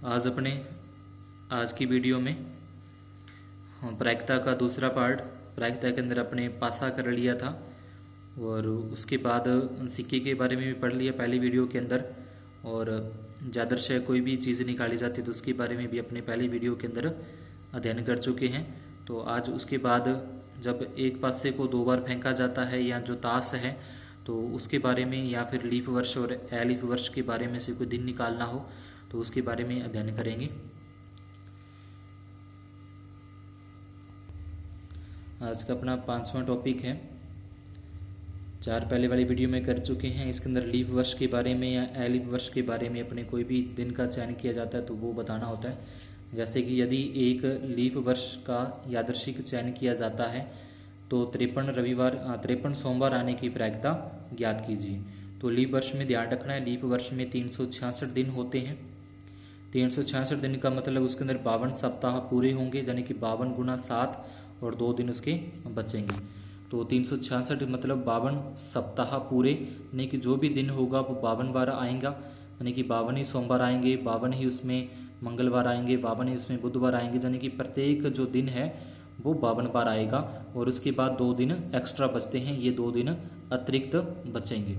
आज अपने आज की वीडियो में प्रायिकता का दूसरा पार्ट। प्रायिकता के अंदर अपने पासा कर लिया था और उसके बाद सिक्के के बारे में भी पढ़ लिया पहली वीडियो के अंदर। और ज्यादृशय कोई भी चीज़ निकाली जाती है तो उसके बारे में भी अपने पहली वीडियो के अंदर अध्ययन कर चुके हैं। तो आज उसके बाद जब एक पासे को दो बार फेंका जाता है या जो ताश है तो उसके बारे में, या फिर लीप वर्ष और अलीप वर्ष के बारे में से कोई दिन निकालना हो तो उसके बारे में अध्ययन करेंगे। आज का अपना 5वां टॉपिक है। चार पहले वाली वीडियो में कर चुके हैं। इसके अंदर लीप वर्ष के बारे में या अलीप वर्ष के बारे में अपने कोई भी दिन का चयन किया जाता है तो वो बताना होता है। जैसे कि यदि एक लीप वर्ष का यादृच्छिक चयन किया जाता है तो 53 सोमवार आने की प्रायिकता ज्ञात कीजिए। तो लीप वर्ष में ध्यान रखना है, लीप वर्ष में 366 दिन होते हैं। 366 दिन का मतलब उसके अंदर 52 सप्ताह पूरे होंगे, यानी कि 52 गुना 7 और 2 दिन उसके बचेंगे। तो 366 मतलब 52 सप्ताह पूरे, यानी कि जो भी दिन होगा वो 52 बार आएगा, यानी कि 52 ही सोमवार आएंगे, 52 ही उसमें मंगलवार आएंगे, 52 ही उसमें बुधवार आएंगे, यानी कि प्रत्येक जो दिन है वो 52 बार आएगा। और उसके बाद 2 दिन एक्स्ट्रा बचते हैं, ये 2 दिन अतिरिक्त बचेंगे।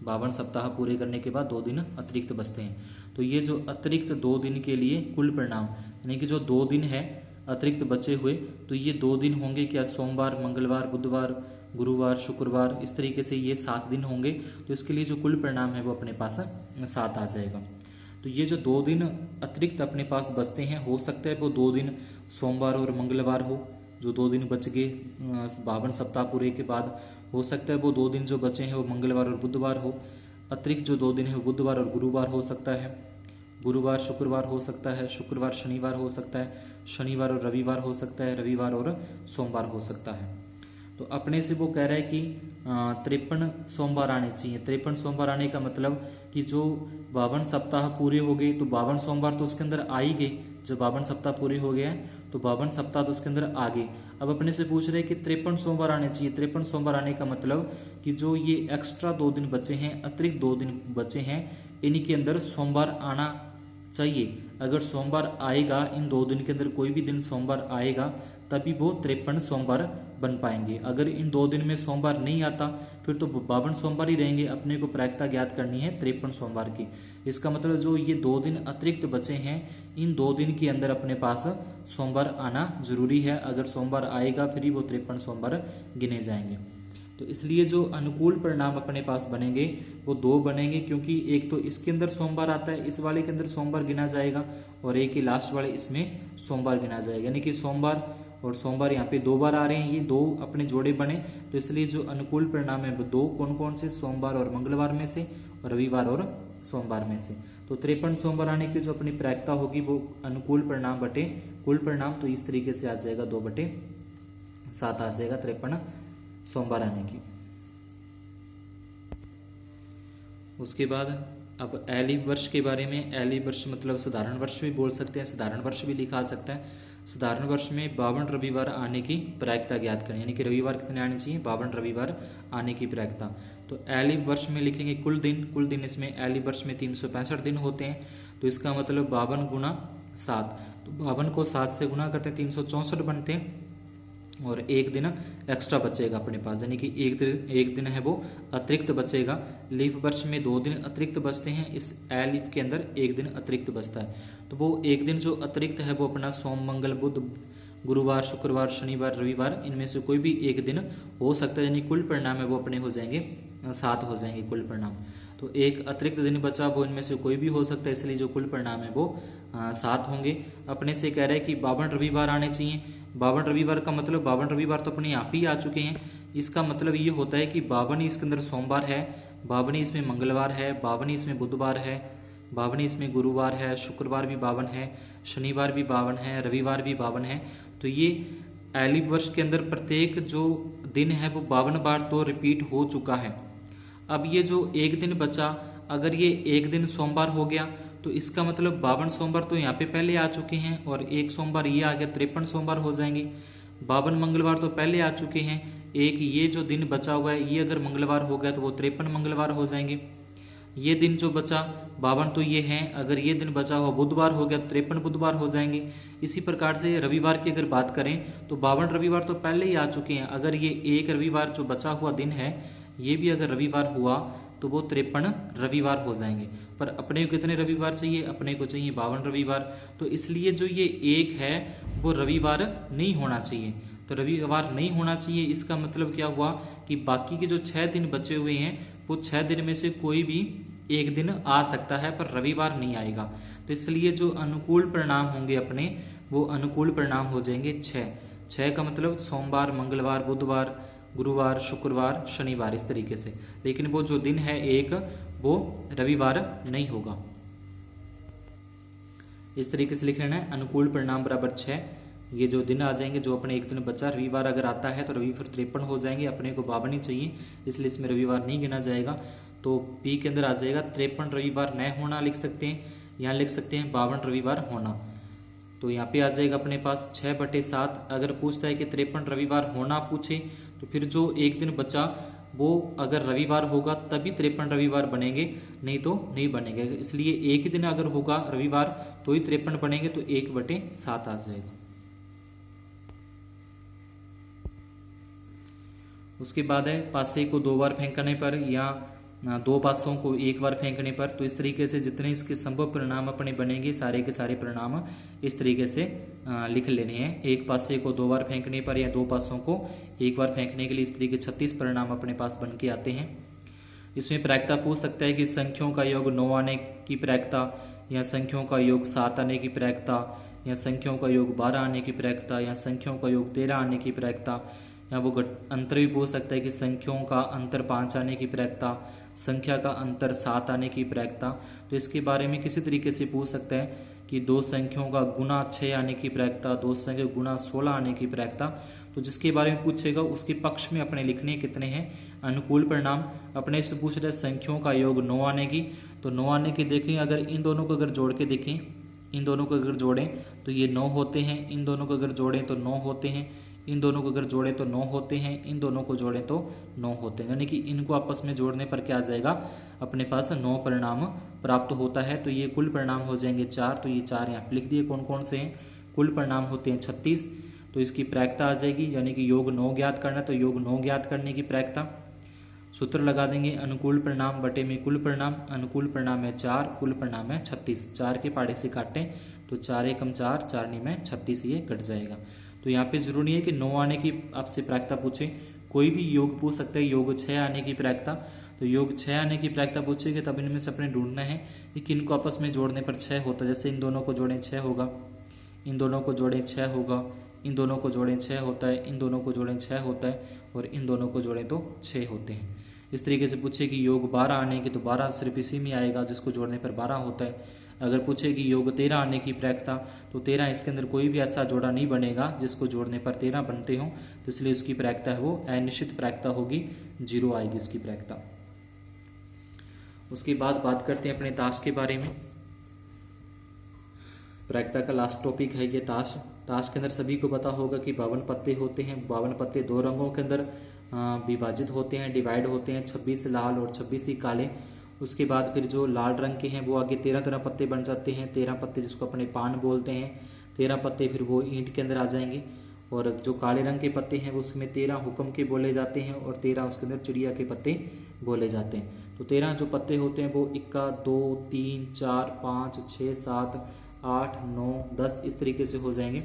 52 सप्ताह पूरे करने के बाद 2 दिन अतिरिक्त बचते हैं। तो ये जो अतिरिक्त 2 दिन के लिए कुल परिणाम, यानी कि जो 2 दिन है अतिरिक्त बचे हुए, तो ये 2 दिन होंगे क्या, सोमवार, मंगलवार, बुधवार, गुरुवार, शुक्रवार, इस तरीके से ये 7 दिन होंगे। तो इसके लिए जो कुल परिणाम है वो अपने पास 7 आ जाएगा। तो ये जो 2 दिन अतिरिक्त अपने पास बचते हैं, हो सकता है वो 2 दिन सोमवार और मंगलवार हो, जो 2 दिन बच गए 52 सप्ताह पूरे के बाद। हो सकता है वो 2 दिन जो बचे हैं वो मंगलवार और बुधवार हो। अतिरिक्त जो 2 दिन है वो बुधवार और गुरुवार हो सकता है, गुरुवार शुक्रवार हो सकता है, शुक्रवार शनिवार हो सकता है, शनिवार और रविवार हो सकता है, रविवार और सोमवार हो सकता है। तो अपने से वो कह रहा है कि 53 सोमवार आने चाहिए। 53 सोमवार आने का मतलब कि जो 52 सप्ताह पूरे हो गए तो 52 सोमवार तो उसके अंदर आ ही गए। जब 52 सप्ताह पूरे हो गए हैं तो 52 सप्ताह तो उसके अंदर आ गए। अब अपने से पूछ रहे हैं कि 53 सोमवार आने चाहिए। 53 सोमवार आने का मतलब कि जो ये एक्स्ट्रा 2 दिन बचे हैं, अतिरिक्त 2 दिन बचे हैं, इन्हीं के अंदर सोमवार आना चाहिए। अगर सोमवार आएगा, इन 2 दिन के अंदर कोई भी दिन सोमवार आएगा तभी वो 53 सोमवार बन पाएंगे। अगर इन 2 दिन में सोमवार नहीं आता फिर तो 52 सोमवार ही रहेंगे। अपने को प्रायिकता ज्ञात करनी है 53 सोमवार की। इसका मतलब जो ये 2 दिन अतिरिक्त बचे हैं, इन 2 दिन के अंदर अपने पास सोमवार आना जरूरी है। अगर सोमवार आएगा फिर ही वो 53 सोमवार गिने जाएंगे। तो इसलिए जो अनुकूल परिणाम अपने पास बनेंगे वो 2 बनेंगे, क्योंकि एक तो इसके अंदर सोमवार आता है, इस वाले के अंदर सोमवार गिना जाएगा, और एक ही लास्ट वाले इसमें सोमवार गिना जाएगा। यानी कि सोमवार और सोमवार यहाँ पे 2 बार आ रहे हैं, ये 2 अपने जोड़े बने। तो इसलिए जो अनुकूल परिणाम है वो 2 कौन कौन से, सोमवार और मंगलवार में से, और रविवार और सोमवार में से। तो 53 सोमवार आने की जो अपनी प्रायिकता होगी वो अनुकूल परिणाम बटे कुल परिणाम, तो इस तरीके से आ जाएगा 2/7 आ जाएगा 53 सोमवार आने की। उसके बाद अब अलीप वर्ष के बारे में। अलीप वर्ष मतलब साधारण वर्ष भी बोल सकते हैं, साधारण वर्ष भी लिखा सकता है। साधारण वर्ष में 52 रविवार आने की प्रायिकता ज्ञात करें, यानी कि रविवार कितने आने चाहिए, 52 रविवार आने की प्रायिकता। तो अलीप वर्ष में लिखेंगे कुल दिन। कुल दिन इसमें अलीप वर्ष में 365 दिन होते हैं, तो इसका मतलब 52 गुना 7। तो 52 को 7 से गुना करते हैं 364 बनते हैं, और एक दिन एक्स्ट्रा बचेगा अपने पास, यानी कि एक दिन है वो अतिरिक्त बचेगा। लीप वर्ष में 2 दिन अतिरिक्त बचते हैं, इस अलीप के अंदर एक दिन अतिरिक्त बचता है। तो वो एक दिन जो अतिरिक्त है वो अपना सोम, मंगल, बुध, गुरुवार, शुक्रवार, शनिवार, रविवार, इनमें से कोई भी एक दिन हो सकता है। यानी कुल परिणाम है वो अपने हो जाएंगे 7 हो जाएंगे कुल परिणाम। तो एक अतिरिक्त दिन बचा वो इनमें से कोई भी हो सकता है, इसलिए जो कुल परिणाम है वो 7 होंगे। अपने से कह रहे हैं कि 52 रविवार आने चाहिए। 52 रविवार का मतलब 52 रविवार तो अपने आप ही आ चुके हैं। इसका मतलब ये होता है कि 52 इसके अंदर सोमवार है, 52 इसमें मंगलवार है, 52 इसमें बुधवार है, 52 इसमें गुरुवार है, शुक्रवार भी 52 है, शनिवार भी 52 है, रविवार भी 52 है। तो ये अलीप वर्ष के अंदर प्रत्येक जो दिन है वो 52 बार तो रिपीट हो चुका है। अब ये जो एक दिन बचा, अगर ये एक दिन सोमवार हो गया तो इसका मतलब 52 सोमवार तो यहाँ पे पहले आ चुके हैं, और एक सोमवार ये आ गया, 53 सोमवार हो जाएंगे। 52 मंगलवार तो पहले आ चुके हैं, एक ये जो दिन बचा हुआ है ये अगर मंगलवार हो गया तो वो 53 मंगलवार हो जाएंगे। ये दिन जो बचा 52 तो ये हैं, अगर ये दिन बचा हुआ बुधवार हो गया 53 बुधवार हो जाएंगे। इसी प्रकार से रविवार की अगर बात करें तो 52 रविवार तो पहले ही आ चुके हैं। अगर ये एक रविवार जो बचा हुआ दिन है ये भी अगर रविवार हुआ तो वो 53 रविवार हो जाएंगे। पर अपने को कितने रविवार चाहिए? अपने को चाहिए 52 रविवार। तो इसलिए जो ये एक है वो रविवार नहीं होना चाहिए। तो रविवार नहीं होना चाहिए, इसका मतलब क्या हुआ कि बाकी के जो 6 दिन बचे हुए हैं वो 6 दिन में से कोई भी एक दिन आ सकता है पर रविवार नहीं आएगा। तो इसलिए जो अनुकूल परिणाम होंगे अपने वो अनुकूल परिणाम हो जाएंगे 6 का मतलब सोमवार, मंगलवार, बुधवार, गुरुवार, शुक्रवार, शनिवार, इस तरीके से। लेकिन वो जो दिन है एक वो रविवार नहीं होगा। इस तरीके से लिख लेना है अनुकूल परिणाम बराबर 6। ये जो दिन आ जाएंगे जो अपने एक दिन बचा, रविवार अगर आता है तो रविवार 53 हो जाएंगे, अपने को 52 ही चाहिए इसलिए इसमें रविवार नहीं गिना जाएगा। तो पी के अंदर आ जाएगा 53 रविवार न होना लिख सकते हैं, यहाँ लिख सकते हैं 52 रविवार होना। तो यहाँ पे आ जाएगा अपने पास 6/7। अगर पूछता है कि 53 रविवार होना पूछे तो फिर जो एक दिन बचा वो अगर रविवार होगा तभी 53 रविवार बनेंगे, नहीं तो नहीं बनेंगे। इसलिए एक ही दिन अगर होगा रविवार तो ही 53 बनेंगे, तो 1/7 आ जाएगा। उसके बाद है पासे को 2 बार फेंकने पर या 2 पासों को 1 बार फेंकने पर। तो इस तरीके से जितने इसके संभव परिणाम अपने बनेंगे सारे के सारे परिणाम इस तरीके से लिख लेने हैं। एक पासे को 2 बार फेंकने पर या 2 पासों को 1 बार फेंकने के लिए इस तरीके 36 परिणाम अपने पास बन के आते हैं। इसमें प्रायिकता पूछ सकता है कि संख्याओं का योग 9 आने की प्रायिकता, या संख्याओं का योग 7 आने की प्रायिकता, या संख्याओं का योग 12 आने की प्रायिकता, या संख्याओं का योग 13 आने की प्रायिकता, या वो अंतर भी पूछ सकता है कि संख्याओं का अंतर 5 आने की प्रायिकता, संख्या का अंतर 7 आने की प्रायिकता। तो इसके बारे में किसी तरीके से पूछ सकता है कि 2 संख्याओं का गुना 6 आने की प्रायिकता, 2 संख्या गुना 16 आने की प्रायिकता। तो जिसके बारे में पूछेगा उसके पक्ष में अपने लिखने कितने हैं अनुकूल परिणाम। अपने से पूछ रहे संख्याओं का योग 9 आने की, तो 9 आने की देखें, अगर इन दोनों को अगर जोड़ के देखें, इन दोनों को अगर जोड़ें तो ये 9 होते हैं, इन दोनों को अगर जोड़ें तो 9 होते हैं, इन दोनों को अगर जोड़ें तो 9 होते हैं, इन दोनों को जोड़ें तो 9 होते हैं। यानी कि इनको आपस में जोड़ने पर क्या आ जाएगा, अपने पास 9 परिणाम प्राप्त होता है। तो ये कुल परिणाम हो जाएंगे 4। तो ये 4 यहाँ लिख दिए कौन कौन से हैं। कुल परिणाम होते हैं 36। तो इसकी प्रायिकता आ जाएगी, यानी कि योग 9 ज्ञात करना, तो योग 9 ज्ञात करने की प्रायिकता सूत्र लगा देंगे अनुकूल परिणाम बटे में कुल परिणाम। अनुकूल परिणाम है 4, कुल परिणाम है 36। 4 के पाड़े से काटें तो 4 एकम 4, 4 में 36, ये कट जाएगा। तो यहाँ पे जरूरी है कि 9 आने की आपसे प्रायिकता पूछे। कोई भी योग पूछ सकते हैं, योग 6 आने की प्रायिकता। तो योग 6 आने की प्रायिकता पूछेगी तब इनमें से अपने ढूंढना है कि किनको आपस में जोड़ने पर 6 होता है। जैसे इन दोनों को जोड़ें 6 होगा, इन दोनों को जोड़ें 6 होगा, इन दोनों को जोड़ें 6 होता है, इन दोनों को जोड़ें 6 होता है, और इन दोनों को जोड़ें तो 6 होते हैं। इस तरीके से पूछे कि योग 12 आने की, तो 12 सिर्फ इसी में आएगा जिसको जोड़ने पर 12 होता है। अगर पूछे कि योग 13 आने की प्रायिकता, तो 13 इसके अंदर कोई भी ऐसा जोड़ा नहीं बनेगा जिसको जोड़ने पर 13 बनते हों, तो इसलिए उसकी प्रायिकता है वो अनिश्चित प्रायिकता होगी, 0 आएगी इसकी प्रायिकता। उसके बाद बात करते हैं अपने ताश के बारे में। प्रायिकता का लास्ट टॉपिक है ये ताश। ताश के अंदर सभी को पता होगा कि 52 पत्ते होते हैं। 52 पत्ते 2 रंगों के अंदर विभाजित होते हैं, डिवाइड होते हैं, 26 लाल और 26 काले। उसके बाद फिर जो लाल रंग के हैं वो आगे 13 पत्ते बन जाते हैं। 13 पत्ते जिसको अपने पान बोलते हैं। 13 पत्ते फिर वो ईंट के अंदर आ जाएंगे। और जो काले रंग के पत्ते हैं वो उसमें 13 हुक्म के बोले जाते हैं, और 13 उसके अंदर चिड़िया के पत्ते बोले जाते हैं। तो 13 जो पत्ते होते हैं वो 1, 2, 3, 4, 5, 6, 7, 8, 9, 10 इस तरीके से हो जाएंगे।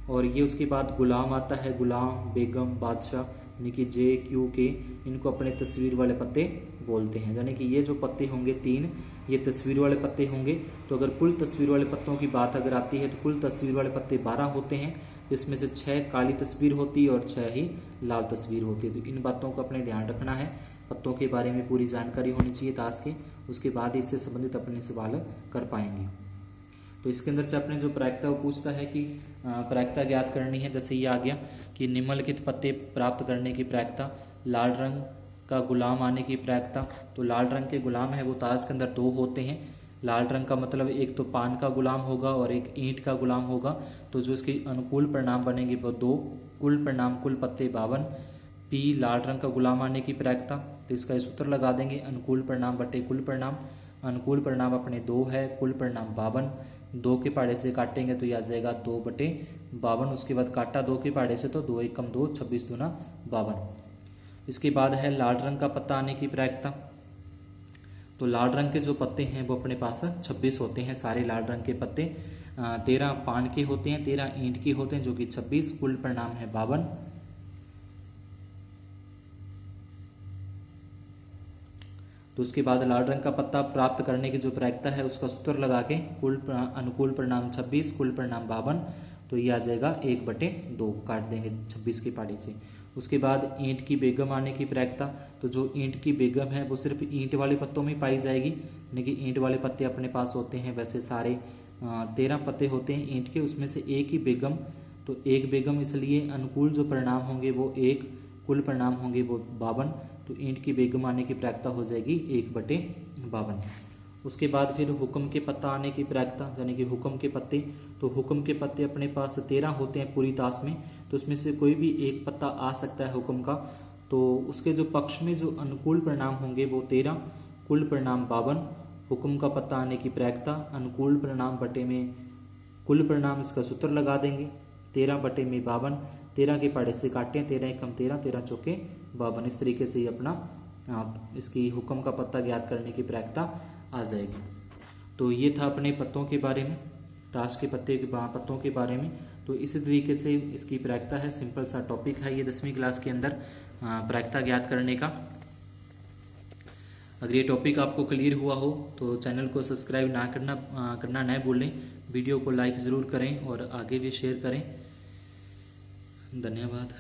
और ये उसके बाद गुलाम आता है, गुलाम, बेगम, बादशाह, यानी कि जे, क्यू, के, इनको अपने तस्वीर वाले पत्ते बोलते हैं। यानी कि ये जो पत्ते होंगे 3, ये तस्वीर वाले पत्ते होंगे। तो अगर कुल तस्वीर वाले पत्तों की बात अगर आती है तो कुल तस्वीर वाले पत्ते 12 होते हैं, इसमें से 6 काली तस्वीर होती है और 6 ही लाल तस्वीर होती है। तो इन बातों का अपने ध्यान रखना है। पत्तों के बारे में पूरी जानकारी होनी चाहिए ताश के, उसके बाद इससे संबंधित अपने सवाल कर पाएंगे। तो इसके अंदर से अपने जो प्रायिकता वो पूछता है कि प्रायिकता ज्ञात करनी है। जैसे ये आ गया कि निम्नलिखित पत्ते प्राप्त करने की प्रायिकता, लाल रंग का गुलाम आने की प्रायिकता। तो लाल रंग के गुलाम है वो ताश के अंदर 2 होते हैं। लाल रंग का मतलब एक तो पान का गुलाम होगा और एक ईंट का गुलाम होगा। तो जो इसके अनुकूल परिणाम बनेंगे वो 2। कुल परिणाम कुल पत्ते 52। पी लाल रंग का गुलाम आने की प्रायिकता तो इसका ये सूत्र लगा देंगे, अनुकूल परिणाम बटे कुल परिणाम। अनुकूल परिणाम अपने 2 है, कुल परिणाम 52। 2 के पहाड़े से काटेंगे तो ये आ जाएगा 2/52। उसके बाद काटा 2 के पहाड़े से तो 2 एकम 2, 26 दूना 52। इसके बाद है लाल रंग का पत्ता आने की प्रायिकता। तो लाल रंग के जो पत्ते हैं वो अपने पास 26 होते हैं, सारे लाल रंग के पत्ते। 13 पान के होते हैं, 13 ईंट के होते हैं जो कि 26, कुल परिणाम है 52। तो उसके बाद लाल रंग का पत्ता प्राप्त करने की जो प्रायिकता है उसका सूत्र लगा के अनुकूल परिणाम 26, कुल परिणाम 52, तो ये आ जाएगा 1/2, काट देंगे 26 की पारी से। उसके बाद ईंट की बेगम आने की प्रायिकता। तो जो ईंट की बेगम है वो सिर्फ ईंट वाले पत्तों में पाई जाएगी, यानी कि ईंट वाले पत्ते अपने पास होते हैं वैसे सारे 13 पत्ते होते हैं ईंट के, उसमें से एक ही बेगम। तो एक बेगम, इसलिए अनुकूल जो परिणाम होंगे वो 1, कुल परिणाम होंगे वो 52। तो ईंट की बेगम आने की प्रायिकता हो जाएगी 1/52। उसके बाद फिर हुक्म के पत्ता आने की प्रायिकता, यानी कि हुक्म के पत्ते। तो हुक्म के पत्ते अपने पास 13 होते हैं पूरी ताश में, तो उसमें से कोई भी एक पत्ता आ सकता है हुक्म का। तो उसके जो पक्ष में जो अनुकूल परिणाम होंगे वो 13, कुल परिणाम 52। हुक्म का पत्ता आने की प्रायिकता, अनुकूल परिणाम बटे में कुल परिणाम, इसका सूत्र लगा देंगे 13/52। 13 के पहाड़े से काटें, 13 एकम 13, 13 चौके 52। इस तरीके से ही अपना इसकी हुक्म का पत्ता ज्ञात करने की प्रायिकता आ जाएगी। तो ये था अपने पत्तों के बारे में, ताश के पत्तों के बारे में। तो इसी तरीके से इसकी प्रायिकता है, सिंपल सा टॉपिक है ये 10वीं क्लास के अंदर प्रायिकता ज्ञात करने का। अगर ये टॉपिक आपको क्लियर हुआ हो तो चैनल को सब्सक्राइब करना न भूलें, वीडियो को लाइक ज़रूर करें और आगे भी शेयर करें। धन्यवाद।